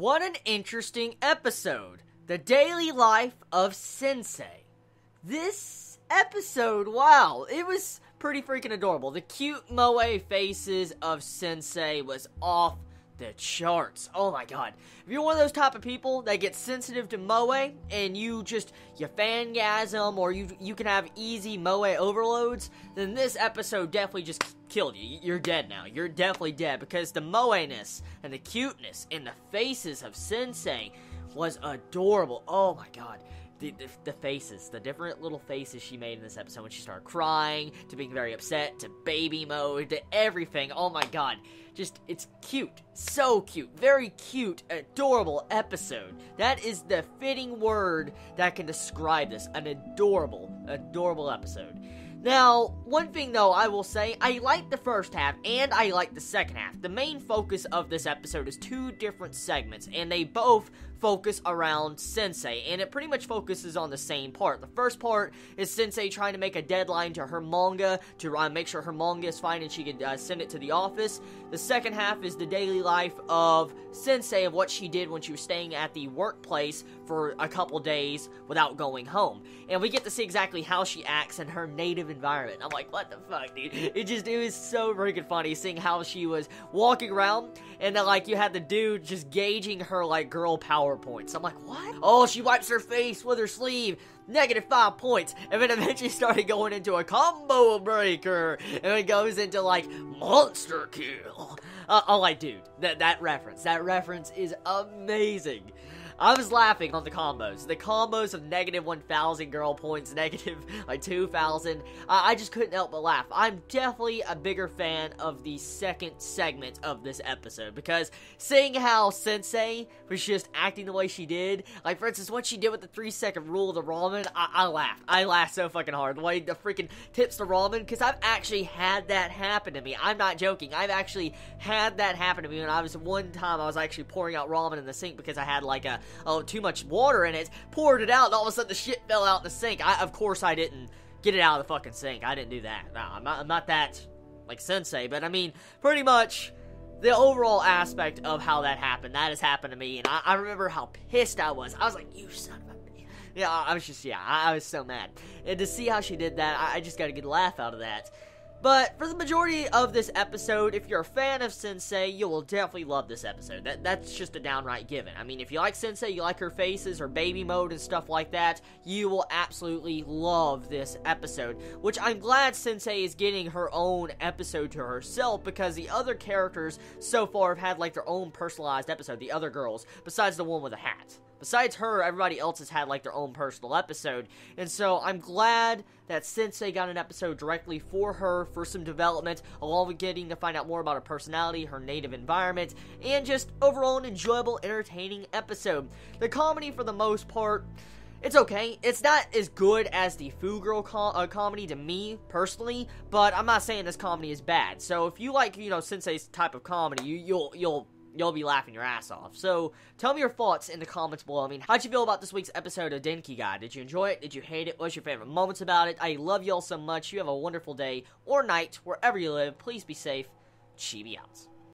What an interesting episode. The daily life of Sensei. This episode, wow, it was pretty freaking adorable. The cute moe faces of Sensei was off the charts. Oh my god. If you're one of those type of people that get sensitive to moe and you fangasm or you can have easy moe overloads, then this episode definitely just killed you. You're dead now. You're definitely dead because the moe-ness and the cuteness in the faces of Sensei was adorable. Oh my god. The faces, the different little faces she made in this episode when she started crying, to being very upset, to baby mode, to everything. Oh my god. Just, it's cute. So cute. Very cute, adorable episode. That is the fitting word that can describe this. An adorable, adorable episode. Now, one thing though I will say, I like the first half and I like the second half. The main focus of this episode is two different segments, and they both focus around Sensei, and it pretty much focuses on the same part. The first part is Sensei trying to make a deadline to her manga to make sure her manga is fine and she can send it to the office. The second half is the daily life of Sensei, of what she did when she was staying at the workplace for a couple days without going home. And we get to see exactly how she acts in her native environment. I'm like, what the fuck, dude? It was so freaking funny seeing how she was walking around, and then, like, you had the dude just gauging her, like, girl power points. I'm like, what? Oh, she wipes her face with her sleeve. -5 points. And then eventually started going into a combo breaker. And it goes into, like, monster kill. I'm like, dude, that reference is amazing. I was laughing on the combos. The combos of -1,000 girl points, -2,000. I just couldn't help but laugh. I'm definitely a bigger fan of the second segment of this episode, because seeing how Sensei was just acting the way she did, like, for instance, what she did with the 3-second rule of the ramen, I laughed. I laughed so fucking hard. The way the freaking tips the ramen, because I've actually had that happen to me. I'm not joking. I've actually had that happen to me when one time I was actually pouring out ramen in the sink because I had, like, too much water in it, poured it out, and all of a sudden the shit fell out in the sink. Of course I didn't get it out of the fucking sink. I didn't do that. No, I'm not that, like, Sensei, but I mean, pretty much, the overall aspect of how that happened, that has happened to me, and I remember how pissed I was. I was like, you son of a bitch. Yeah, I was so mad. And to see how she did that, I just got a good laugh out of that. But for the majority of this episode, if you're a fan of Sensei, you will definitely love this episode. That's just a downright given. I mean, if you like Sensei, you like her faces, her baby mode, and stuff like that, you will absolutely love this episode. Which I'm glad Sensei is getting her own episode to herself, because the other characters so far have had, like, their own personalized episode, the other girls, besides the one with a hat. Besides her, everybody else has had, like, their own personal episode, and so I'm glad that Sensei got an episode directly for her, for some development, along with getting to find out more about her personality, her native environment, and just overall an enjoyable, entertaining episode. The comedy, for the most part, it's okay. It's not as good as the Foo Girl comedy to me, personally, but I'm not saying this comedy is bad. So if you like, Sensei's type of comedy, you'll be laughing your ass off. So, tell me your thoughts in the comments below. I mean, how'd you feel about this week's episode of Denki-gai? Did you enjoy it? Did you hate it? What's your favorite moments about it? I love y'all so much. You have a wonderful day or night, wherever you live. Please be safe. Chibi out.